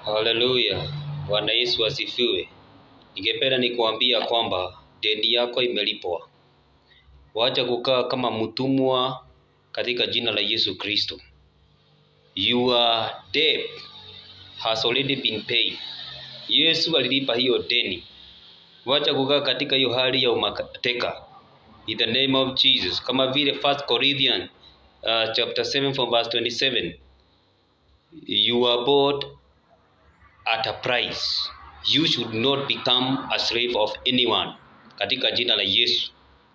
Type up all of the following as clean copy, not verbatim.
Haleluya. Bwana Yesu asifiwe. Ningependa nikuambia kwamba deni yako imelipwa. Wacha kukaa kama mtumwa katika jina la Yesu Kristo. Your debt has already been paid. Yesu alilipa hiyo deni. Wacha kukaa katika hiyo hali ya umateka. In the name of Jesus. Kama vile 1 Corinthians chapter 7 from verse 27. You are bought at a price. You should not become a slave of anyone. Katika jina la Yesu.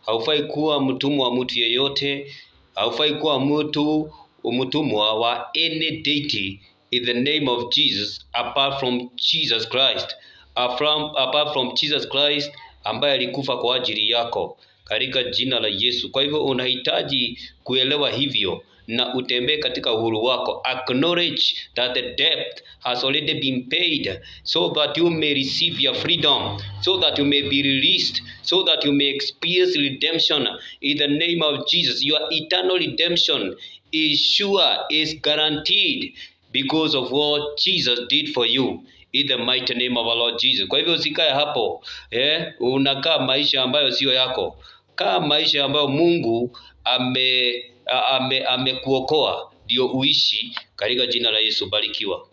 Haufai kuwa mtumwa wa mtu yeyote. Haufai kuwa mtumwa wa any deity in the name of Jesus, apart from Jesus Christ. Apart from Jesus Christ ambaye alikufa kwa ajili yako katika jina la Yesu. Kwa hivyo unahitaji kuelewa hivyo na utembee katika uhuru wako. Acknowledge that the debt has already been paid, so that you may receive your freedom, so that you may be released, so that you may experience redemption in the name of Jesus. Your eternal redemption is sure, is guaranteed, because of what Jesus did for you in the mighty name of our Lord Jesus. Kwa hivyo usikae hapo unakaa maisha ambayo sio yako. Kaa maisha ambayo Mungu amekuokoa ndio uishi katika jina la Yesu. Barikiwa.